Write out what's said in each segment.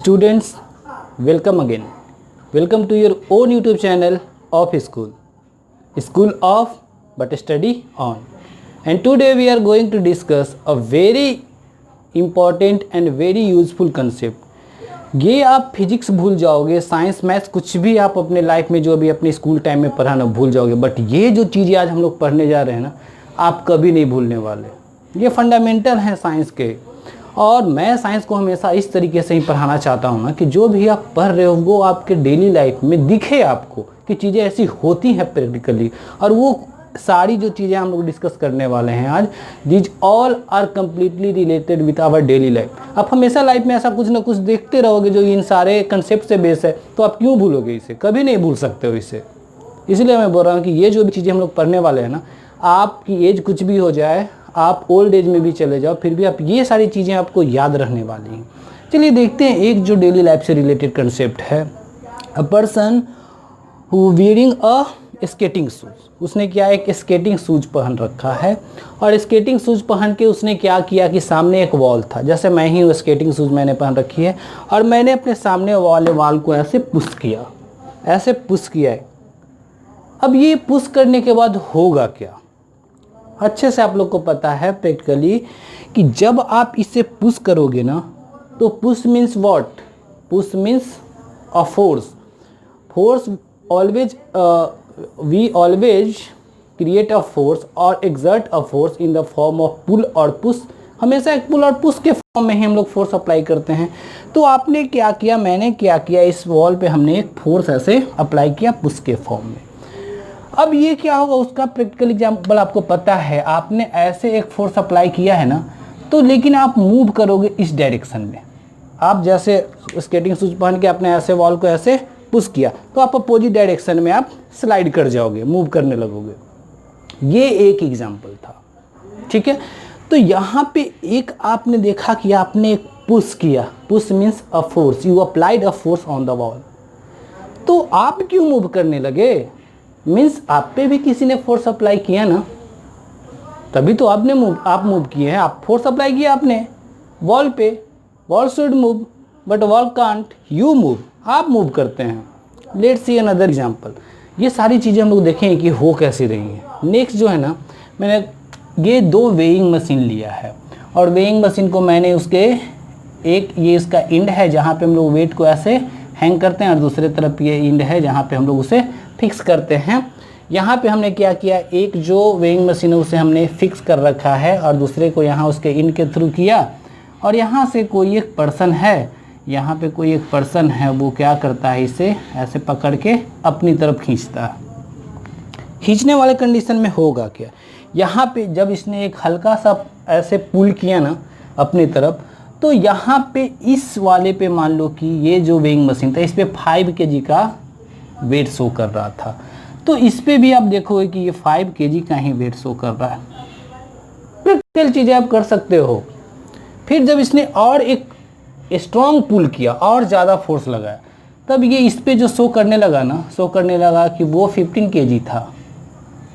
Students, welcome again. Welcome to your own YouTube channel of School of but study on. And today we are going to discuss a very important and very useful concept. ये आप physics भूल जाओगे, science maths कुछ भी आप अपने life में जो अभी अपने स्कूल टाइम में पढ़ा ना भूल जाओगे, बट ये जो चीज़ें आज हम लोग पढ़ने जा रहे हैं ना, आप कभी नहीं भूलने वाले। ये फंडामेंटल हैं साइंस के, और मैं साइंस को हमेशा इस तरीके से ही पढ़ाना चाहता हूँ ना कि जो भी आप पढ़ रहे हो वो आपके डेली लाइफ में दिखे आपको कि चीज़ें ऐसी होती हैं प्रैक्टिकली। और वो सारी जो चीज़ें हम लोग डिस्कस करने वाले हैं आज, these all are completely related with our daily life. आप हमेशा लाइफ में ऐसा कुछ ना कुछ देखते रहोगे जो इन सारे कंसेप्ट से बेस है, तो आप क्यों भूलोगे इसे? कभी नहीं भूल सकते हो इसे। इसलिए मैं बोल रहा हूँ कि ये जो भी चीज़ें हम लोग पढ़ने वाले हैं ना, आपकी एज कुछ भी हो जाए, आप ओल्ड एज में भी चले जाओ, फिर भी आप ये सारी चीज़ें आपको याद रहने वाली हैं। चलिए देखते हैं एक जो डेली लाइफ से रिलेटेड कंसेप्ट है। A person who wearing a skating shoes, उसने क्या एक स्केटिंग शूज़ पहन रखा है, और स्केटिंग शूज़ पहन के उसने क्या किया कि सामने एक वॉल था, जैसे मैं ही हूँ, स्केटिंग शूज़ मैंने पहन रखी है और मैंने अपने सामने वाले वॉल को ऐसे पुश किया, ऐसे पुश किया है। अब ये पुश करने के बाद होगा क्या? अच्छे से आप लोग को पता है प्रैक्टिकली कि जब आप इसे पुश करोगे ना, तो push means what? Push means a force always we always create a force और exert a force in the form of pull और पुश। हमेशा एक पुल और पुश के फॉर्म में ही हम लोग फोर्स अप्लाई करते हैं। तो आपने क्या किया, मैंने क्या किया, इस वॉल पे हमने एक फोर्स ऐसे अप्लाई किया पुश के फॉर्म में। अब ये क्या होगा, उसका प्रैक्टिकल एग्जाम्पल आपको पता है। आपने ऐसे एक फोर्स अप्लाई किया है ना, तो लेकिन आप मूव करोगे इस डायरेक्शन में। आप जैसे स्केटिंग शूज पहन के आपने ऐसे वॉल को ऐसे पुश किया, तो आप अपोजिट डायरेक्शन में आप स्लाइड कर जाओगे, मूव करने लगोगे। ये एक एग्जाम्पल था, ठीक है। तो यहाँ पे एक आपने देखा कि आपने एक पुश किया, push means a force, you applied a force on the wall. तो आप क्यों मूव करने लगे? मीन्स आप पे भी किसी ने फोर्स अप्लाई किया ना, तभी तो आप मूव किए हैं। आप फोर्स अप्लाई किया आपने वॉल पे, wall should move but wall can't, you move, आप मूव करते हैं। Let's see another example. ये सारी चीज़ें हम लोग देखें कि हो कैसे रही हैं। नेक्स्ट जो है ना, मैंने ये 2 वेइंग मशीन लिया है, और वेइंग मशीन को मैंने उसके एक, ये इसका इंड है जहाँ पे हम लोग वेट को ऐसे हैंग करते हैं, और दूसरे तरफ ये इंड है जहाँ पे हम लोग उसे फिक्स करते हैं। यहाँ पे हमने क्या किया, एक जो वेइंग मशीन है उसे हमने फिक्स कर रखा है, और दूसरे को यहाँ उसके इंड के थ्रू किया। और यहाँ से कोई एक पर्सन है, यहाँ पे कोई एक पर्सन है, वो क्या करता है, इसे ऐसे पकड़ के अपनी तरफ खींचता है। खींचने वाले कंडीशन में होगा क्या, यहाँ पे जब इसने एक हल्का सा ऐसे पुल किया ना अपनी तरफ, तो यहाँ पे इस वाले पे मान लो कि ये जो वेइंग मशीन था, इस पे 5 kg का वेट शो कर रहा था। तो इस पे भी आप देखोगे कि ये 5 kg का ही वेट शो कर रहा है। प्रैक्टिकल चीज़ें आप कर सकते हो। फिर जब इसने और एक स्ट्रॉन्ग पुल किया और ज़्यादा फोर्स लगाया, तब ये इस पे जो शो करने लगा ना, शो करने लगा कि वो 15 kg था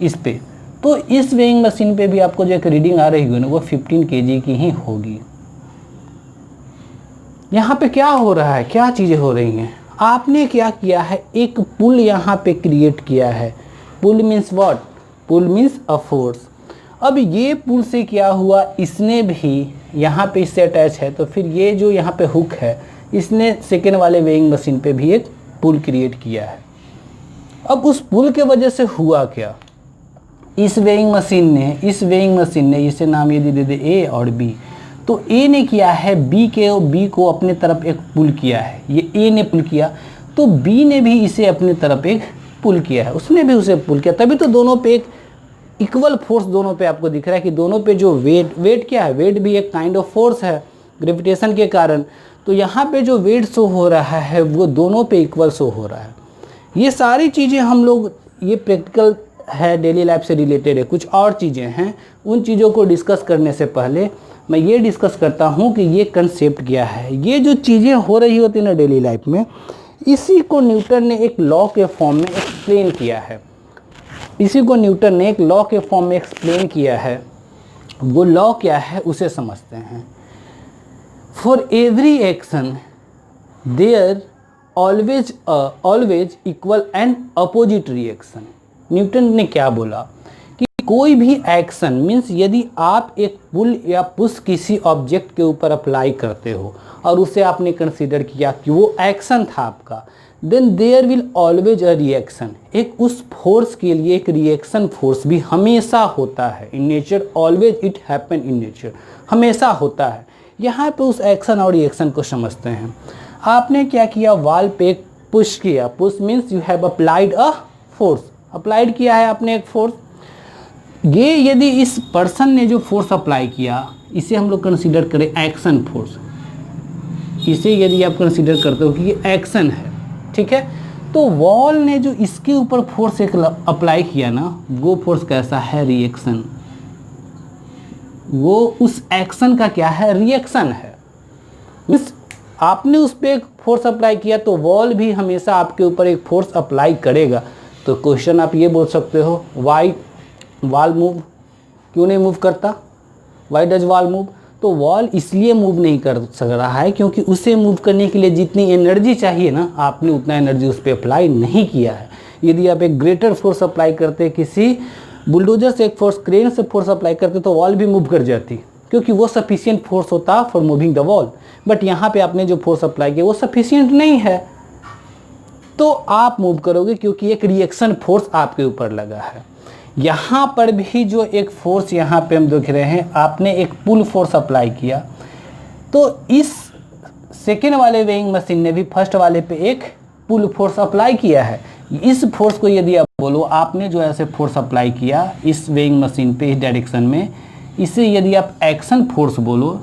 इस पे। तो इस वेइंग मशीन पे भी आपको जो एक रीडिंग आ रही होगी ना, वो 15 kg की ही होगी। यहाँ पे क्या हो रहा है, क्या चीज़ें हो रही हैं? आपने क्या किया है, एक पुल यहाँ पे क्रिएट किया है। Pull means what? Pull means a force. अब ये पुल से क्या हुआ, इसने भी यहाँ पे इससे अटैच है, तो फिर ये जो यहाँ पे हुक है, इसने सेकेंड वाले वेइंग मशीन पे भी एक पुल क्रिएट किया है। अब उस पुल के वजह से हुआ क्या, इस वेइंग मशीन ने इसे नाम ये दे दे ए और बी। तो ए ने किया है बी को अपने तरफ एक पुल किया है, ये ए ने पुल किया, तो बी ने भी इसे अपने तरफ एक पुल किया है, उसने भी उसे पुल किया। तभी तो दोनों पे एक इक्वल फोर्स दोनों पे आपको दिख रहा है कि दोनों पे जो वेट क्या है, वेट भी एक काइंड ऑफ फोर्स है ग्रेविटेशन के कारण। तो यहाँ पे जो वेट शो हो रहा है वो दोनों पे इक्वल शो हो रहा है। ये सारी चीज़ें हम लोग, ये प्रैक्टिकल है, डेली लाइफ से रिलेटेड है। कुछ और चीज़ें हैं, उन चीज़ों को डिस्कस करने से पहले मैं ये डिस्कस करता हूँ कि ये कंसेप्ट क्या है। ये जो चीज़ें हो रही होती हैं ना डेली लाइफ में, इसी को न्यूटन ने एक लॉ के फॉर्म में एक्सप्लेन किया है। वो लॉ क्या है उसे समझते हैं। For every action there always equal and opposite reaction. Newton ने क्या बोला कि कोई भी एक्शन मीन्स यदि आप एक पुल या पुश किसी ऑब्जेक्ट के ऊपर अप्लाई करते हो और उसे आपने कंसीडर किया कि वो एक्शन था आपका, then there will always a reaction. एक उस फोर्स के लिए एक रिएक्शन फोर्स भी हमेशा होता है in nature, always it happen in nature, हमेशा होता है। यहाँ पे उस एक्शन और रिएक्शन को समझते हैं। आपने क्या किया, वॉल पे एक पुश किया, push means you have applied a force, applied किया है आपने एक फोर्स। ये यदि इस पर्सन ने जो फोर्स अप्लाई किया इसे हम लोग कंसीडर करें एक्शन फोर्स, इसे यदि आप कंसीडर करते हो कि ये एक्शन है, ठीक है, तो वॉल ने जो इसके ऊपर फोर्स एक अप्लाई किया ना, वो फोर्स कैसा है, रिएक्शन। वो उस एक्शन का क्या है, रिएक्शन है। मीन्स आपने उस पर एक फोर्स अप्लाई किया तो वॉल भी हमेशा आपके ऊपर एक फोर्स अप्लाई करेगा। तो क्वेश्चन आप ये बोल सकते हो, वाई वॉल मूव, क्यों नहीं मूव करता, वाई डज वॉल मूव। तो वॉल इसलिए मूव नहीं कर सक रहा है क्योंकि उसे मूव करने के लिए जितनी एनर्जी चाहिए ना, आपने उतना एनर्जी उस पर अप्लाई नहीं किया है। यदि आप एक ग्रेटर फोर्स अप्लाई करते, किसी बुलडोजर से एक फोर्स, क्रेन से फोर्स अप्लाई करते, तो वॉल भी मूव कर जाती क्योंकि वो सफिशिएंट फोर्स होता for moving the wall. But यहाँ पे आपने जो फोर्स अप्लाई किया वो सफिशिएंट नहीं है, तो आप मूव करोगे क्योंकि एक रिएक्शन फोर्स आपके ऊपर लगा है। यहाँ पर भी जो एक फोर्स यहाँ पे हम देख रहे हैं, आपने एक पुल फोर्स अप्लाई किया, तो इस सेकेंड वाले वेइंग मशीन ने भी फर्स्ट वाले पे एक पुल फोर्स अप्लाई किया है। इस फोर्स को यदि आप बोलो, आपने जो ऐसे फोर्स अप्लाई किया इस वेइंग मशीन पे इस डायरेक्शन में, इसे यदि आप एक्शन फोर्स बोलो,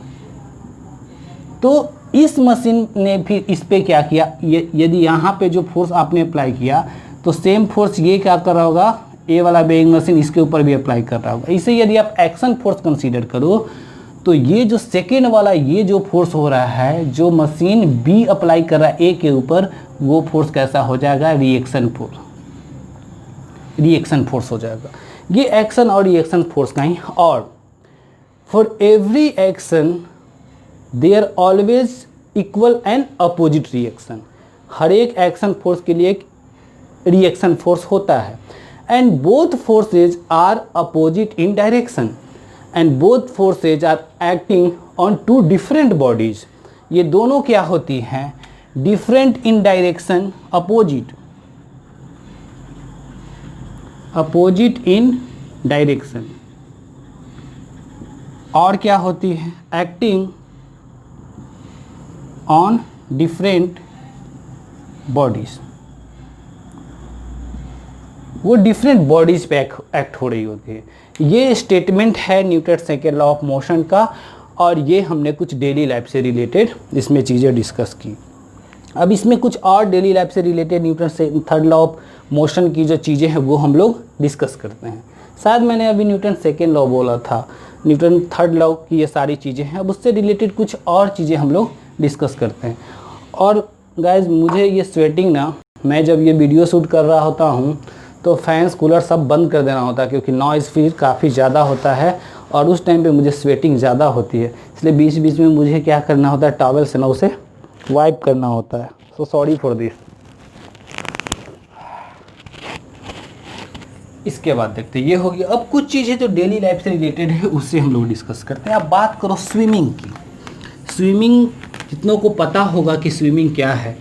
तो इस मशीन ने भी इस पे क्या किया, यदि यहाँ पे जो फोर्स आपने अप्लाई किया तो सेम फोर्स ये क्या कर रहा होगा, ए वाला वेइंग मशीन इसके ऊपर भी अप्लाई कर रहा होगा। इसे यदि आप एक्शन फोर्स कंसीडर करो तो ये जो सेकेंड वाला ये जो फोर्स हो रहा है, जो मशीन बी अप्लाई कर रहा है ए के ऊपर, वो फोर्स कैसा हो जाएगा, रिएक्शन फोर्स, रिएक्शन फोर्स हो जाएगा। ये एक्शन और रिएक्शन फोर्स का ही। और for every action there always equal and opposite reaction. हर एक एक्शन फोर्स के लिए एक रिएक्शन फोर्स होता है। And both forces are opposite in direction and both forces are acting on two different bodies. ये दोनों क्या होती हैं, different in direction, opposite, opposite in direction, और क्या होती है, एक्टिंग ऑन डिफरेंट बॉडीज। वो डिफरेंट बॉडीज पे एक्ट हो रही होती है। ये स्टेटमेंट है Newton second law of motion का, और ये हमने कुछ डेली लाइफ से रिलेटेड इसमें चीज़ें डिस्कस की। अब इसमें कुछ और डेली लाइफ से रिलेटेड न्यूटन से थर्ड लॉ ऑफ मोशन की जो चीज़ें हैं वो हम लोग डिस्कस करते हैं। शायद मैंने अभी न्यूटन सेकेंड लॉ बोला था, न्यूटन थर्ड लॉ की ये सारी चीज़ें हैं। अब उससे रिलेटेड कुछ और चीज़ें हम लोग डिस्कस करते हैं। और गाइज मुझे ये स्वेटिंग ना, मैं जब ये वीडियो शूट कर रहा होता हूँ तो फैंस कूलर सब बंद कर देना होता है क्योंकि नॉइज़ फिर काफ़ी ज़्यादा होता है और उस टाइम पे मुझे स्वेटिंग ज़्यादा होती है, इसलिए बीच बीच में मुझे क्या करना होता है, टॉवल से ना उसे वाइप करना होता है। So sorry for this. इसके बाद देखते हैं, ये हो गया। अब कुछ चीज़ें जो डेली लाइफ से रिलेटेड है उससे हम लोग डिस्कस करते हैं। अब बात करो स्विमिंग की। स्विमिंग जितनों को पता होगा कि स्विमिंग क्या है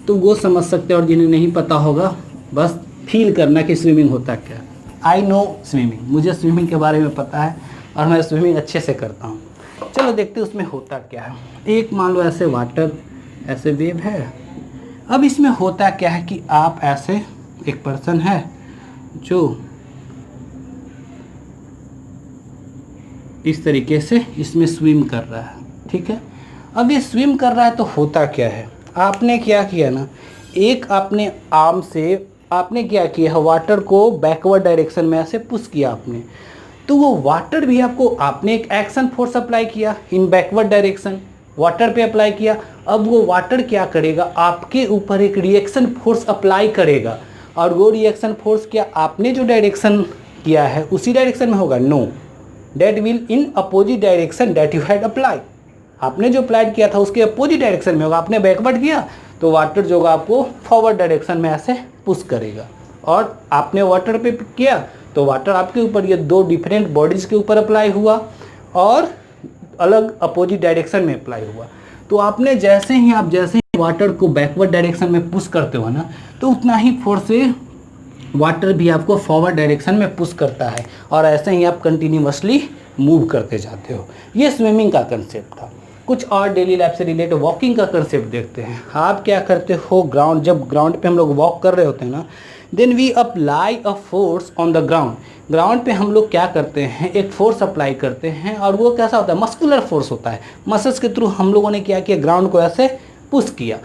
तो वो समझ सकते हैं, और जिन्हें नहीं पता होगा बस फील करना कि स्विमिंग होता क्या है। आई नो स्विमिंग, मुझे स्विमिंग के बारे में पता है और मैं स्विमिंग अच्छे से करता हूँ। चलो देखते हैं उसमें होता क्या है। एक मान लो ऐसे वाटर, ऐसे वेव है। अब इसमें होता क्या है कि आप ऐसे, एक पर्सन है जो इस तरीके से इसमें स्विम कर रहा है, ठीक है। अब ये स्विम कर रहा है तो होता क्या है, आपने क्या किया ना, एक अपने आर्म से आपने क्या किया है, वाटर को बैकवर्ड डायरेक्शन में ऐसे पुश किया आपने, तो वो वाटर भी आपने एक एक्शन फोर्स अप्लाई किया इन बैकवर्ड डायरेक्शन, वाटर पे अप्लाई किया। अब वो वाटर क्या करेगा, आपके ऊपर एक रिएक्शन फोर्स अप्लाई करेगा, और वो रिएक्शन फोर्स क्या आपने जो डायरेक्शन किया है उसी डायरेक्शन में होगा, no, that will in opposite direction that you had apply. आपने जो अप्लाइड किया था उसके अपोजिट डायरेक्शन में होगा। आपने बैकवर्ड किया तो वाटर जो होगा आपको फॉरवर्ड डायरेक्शन में ऐसे पुश करेगा, और आपने वाटर पे किया तो वाटर आपके ऊपर, ये दो डिफरेंट बॉडीज़ के ऊपर अप्लाई हुआ और अलग अपोजिट डायरेक्शन में अप्लाई हुआ। तो आपने जैसे ही वाटर को बैकवर्ड डायरेक्शन में पुश करते हो ना, तो उतना ही फोर्स से वाटर भी आपको फॉरवर्ड डायरेक्शन में पुश करता है, और ऐसे ही आप कंटिन्यूअसली मूव करते जाते हो। ये स्विमिंग का कंसेप्ट था। कुछ और डेली लाइफ से रिलेटेड वॉकिंग का कंसेप्ट देखते हैं। आप क्या करते हो, जब ग्राउंड पे हम लोग वॉक कर रहे होते हैं ना, then we apply a force on the ground. Ground पे हम लोग क्या करते हैं, एक फोर्स अप्लाई करते हैं, और वो कैसा होता है, मस्कुलर फोर्स होता है। मसल्स के थ्रू हम लोगों ने क्या किया, ग्राउंड को ऐसे पुश किया।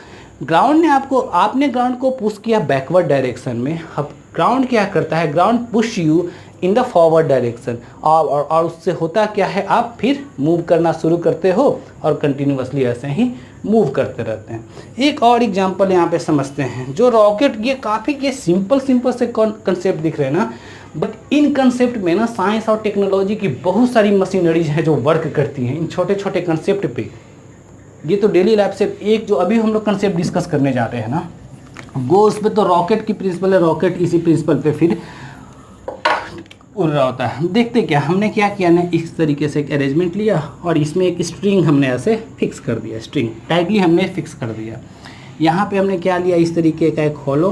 ग्राउंड ने आपने ग्राउंड को पुश किया बैकवर्ड डायरेक्शन में। अब ग्राउंड क्या करता है, ground push you in the forward direction, और उससे होता क्या है, आप फिर मूव करना शुरू करते हो और कंटिन्यूअसली ऐसे ही मूव करते रहते हैं। एक और एग्जांपल यहाँ पे समझते हैं, जो रॉकेट, ये सिंपल से कंसेप्ट दिख रहे हैं ना, बट इन कंसेप्ट में ना साइंस और टेक्नोलॉजी की बहुत सारी मशीनरीज हैं जो वर्क करती हैं इन छोटे छोटे कंसेप्ट पे। ये तो डेली लाइफ से एक जो अभी हम लोग कंसेप्ट डिस्कस करने जा रहे हैं ना, वो उस पर तो रॉकेट की प्रिंसिपल है, रॉकेट इसी प्रिंसिपल पे फिर उड़ रहा होता है। देखते क्या हमने क्या किया ना, इस तरीके से एक अरेंजमेंट लिया और इसमें एक स्ट्रिंग हमने ऐसे फिक्स कर दिया, स्ट्रिंग टाइटली हमने फिक्स कर दिया। यहाँ पे हमने क्या लिया, इस तरीके का एक होलो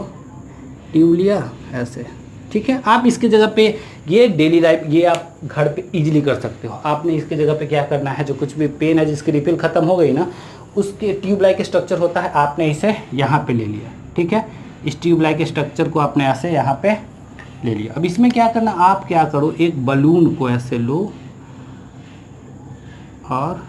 ट्यूब लिया ऐसे, ठीक है। आप इसके जगह पे ये डेली लाइफ, ये आप घर पे इजीली कर सकते हो। आपने इसके जगह पे क्या करना है, जो कुछ भी पेन है जिसकी रिफिल ख़त्म हो गई ना, उसके ट्यूब लाइक स्ट्रक्चर होता है, आपने इसे यहाँ पे ले लिया, ठीक है। इस ट्यूब लाइक स्ट्रक्चर को आपने ऐसे यहाँ पे ले लिया। अब इसमें क्या करना, आप क्या करो, एक बलून को ऐसे लो और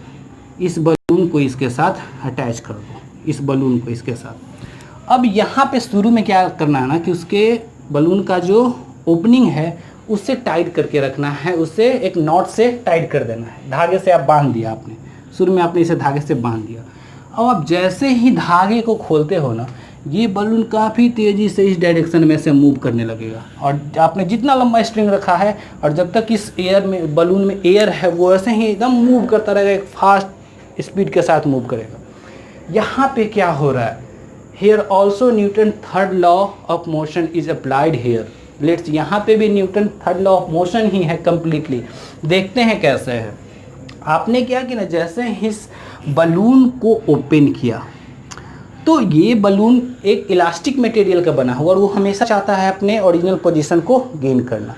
इस बलून को इसके साथ अटैच कर दो, इस बलून को इसके साथ। अब यहाँ पे शुरू में क्या करना है ना, कि उसके बलून का जो ओपनिंग है उससे टाइट करके रखना है, उससे एक नॉट से टाइट कर देना है। धागे से आप बांध दिया, आपने शुरू में आपने इसे धागे से बांध दिया। अब आप जैसे ही धागे को खोलते हो ना, ये बलून काफ़ी तेज़ी से इस डायरेक्शन में से मूव करने लगेगा, और आपने जितना लंबा स्ट्रिंग रखा है, और जब तक इस एयर में, बलून में एयर है, वो ऐसे ही एकदम मूव करता रहेगा, एक फास्ट स्पीड के साथ मूव करेगा। यहाँ पे क्या हो रहा है, here also Newton third law of motion is applied here. Let's, यहाँ पे भी Newton third law of motion ही है कम्प्लीटली। देखते हैं कैसे है। आपने क्या किया ना, जैसे इस बलून को ओपन किया, तो ये बलून एक इलास्टिक मटेरियल का बना हुआ, और वो हमेशा चाहता है अपने ओरिजिनल पोजीशन को गेन करना।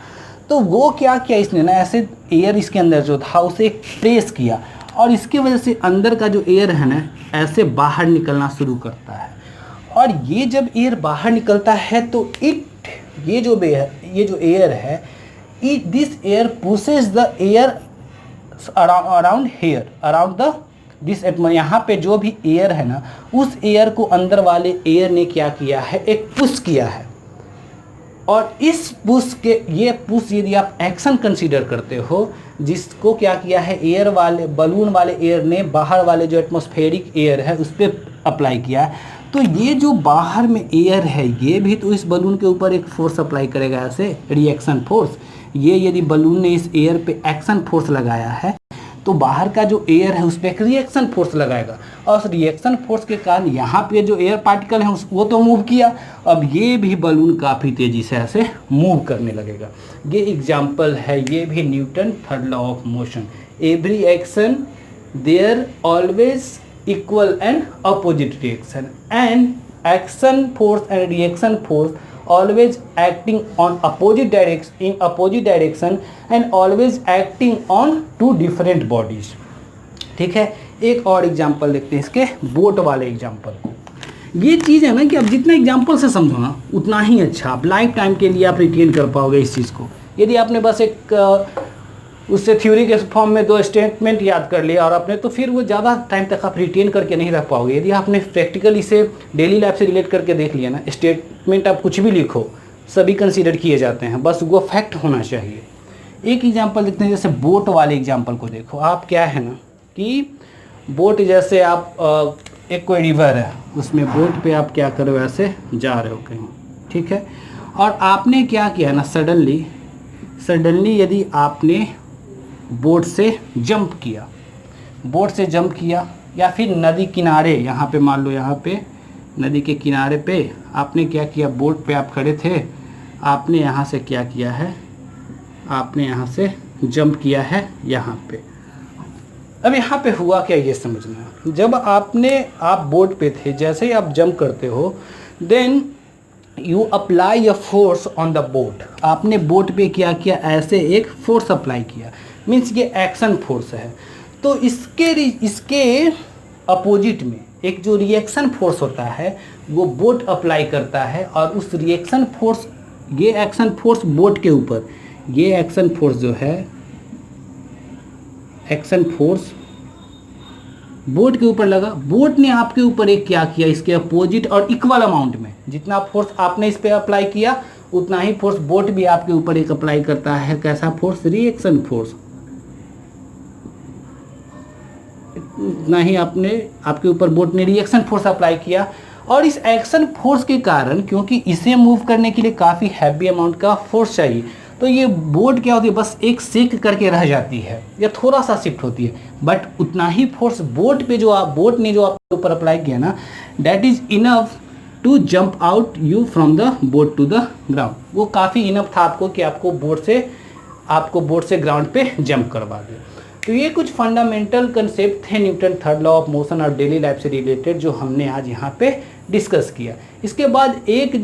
तो वो क्या किया इसने ना, ऐसे एयर इसके अंदर जो था उसे प्रेस किया, और इसकी वजह से अंदर का जो एयर है ना, ऐसे बाहर निकलना शुरू करता है। और ये जब एयर बाहर निकलता है तो ये जो एयर है, this air pushes the air around hair, around the this. यहाँ पे जो भी एयर है ना, उस एयर को अंदर वाले एयर ने क्या किया है, एक पुश किया है। और इस पुश के, ये पुश यदि आप एक्शन कंसीडर करते हो, जिसको क्या किया है, एयर वाले, बलून वाले एयर ने बाहर वाले जो एटमॉस्फेरिक एयर है उस पर अप्लाई किया है, तो ये जो बाहर में एयर है, ये भी तो इस बलून के ऊपर एक फोर्स अप्लाई करेगा, ऐसे रिएक्शन फोर्स। ये यदि बलून ने इस एयर पे एक्शन फोर्स लगाया है, तो बाहर का जो एयर है उस पर एक रिएक्शन फोर्स लगाएगा, और उस रिएक्शन फोर्स के कारण यहाँ पे जो एयर पार्टिकल है वो तो मूव किया, अब ये भी बलून काफ़ी तेज़ी से ऐसे मूव करने लगेगा। ये एग्जाम्पल है, ये भी Newton third law of motion. Every action there always equal and opposite reaction, and action force and reaction force always acting on opposite direction and always acting on two different bodies। ठीक है। एक और example देखते हैं इसके, boat वाले example. ये चीज़ है ना कि आप जितना एग्जांपल से समझो ना, उतना ही अच्छा, आप लाइफ टाइम के लिए आप रिटेन कर पाओगे इस चीज़ को। यदि आपने बस एक उससे थ्योरी के फॉर्म में 2 स्टेटमेंट याद कर लिया और आपने, तो फिर वो ज़्यादा टाइम तक आप रिटेन करके नहीं रख पाओगे। यदि आपने प्रैक्टिकल इसे डेली लाइफ से रिलेट करके देख लिया ना, स्टेटमेंट आप कुछ भी लिखो, सभी कंसीडर किए जाते हैं, बस वो फैक्ट होना चाहिए। एक एग्जांपल देखते हैं, जैसे बोट वाले एग्जांपल को देखो। आप क्या है ना कि बोट, जैसे आप एक कोई रिवर है, उसमें बोट पे आप क्या कर रहे हो, ऐसे जा रहे हो कहीं, ठीक है। और आपने क्या किया ना, सडनली यदि आपने बोट से जंप किया, या फिर नदी किनारे, यहाँ पे मान लो यहाँ पे नदी के किनारे पे आपने क्या किया, बोट पे आप खड़े थे, आपने यहाँ से क्या किया है, आपने यहाँ से जंप किया है यहाँ पे। अब यहाँ पे हुआ क्या ये समझना, जब आप बोट पे थे, जैसे ही आप जंप करते हो then you apply a force on the boat. आपने बोट पे क्या किया, ऐसे एक फोर्स अप्लाई किया, मीन्स ये एक्शन फोर्स है। तो इसके अपोजिट में एक जो रिएक्शन फोर्स होता है वो बोट अप्लाई करता है, और उस रिएक्शन फोर्स, ये एक्शन फोर्स बोट के ऊपर, ये एक्शन फोर्स जो है, एक्शन फोर्स बोट के ऊपर लगा, बोट ने आपके ऊपर एक क्या किया, इसके अपोजिट और इक्वल अमाउंट में जितना फोर्स आपने इस पे अप्लाई किया उतना ही फोर्स बोट भी आपके ऊपर एक अप्लाई करता है। कैसा फोर्स, रिएक्शन फोर्स। उतना ही आपके ऊपर बोट ने रिएक्शन फोर्स अप्लाई किया, और इस एक्शन फोर्स के कारण, क्योंकि इसे मूव करने के लिए काफ़ी हैवी अमाउंट का फोर्स चाहिए, तो ये बोट क्या होती है, बस एक सिक करके रह जाती है या थोड़ा सा शिफ्ट होती है, बट उतना ही फोर्स बोट ने जो आपके ऊपर अप्लाई किया ना, that is enough to jump out you from the boat to the ground. वो काफ़ी इनफ था आपको कि आपको बोट से ग्राउंड पे जंप करवा दे। तो ये कुछ फंडामेंटल कंसेप्ट थे Newton third law of motion और डेली लाइफ से रिलेटेड, जो हमने आज यहाँ पे डिस्कस किया। इसके बाद एक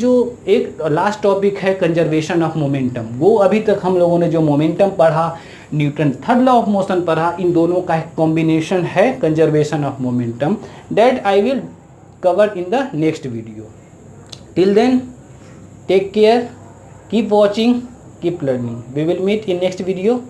लास्ट टॉपिक है कंजर्वेशन ऑफ मोमेंटम। वो अभी तक हम लोगों ने जो मोमेंटम पढ़ा, Newton third law of motion पढ़ा, इन दोनों का एक कॉम्बिनेशन है conservation of momentum, that I will cover in the next video. Till then take care, keep watching, keep learning, we will meet in next video.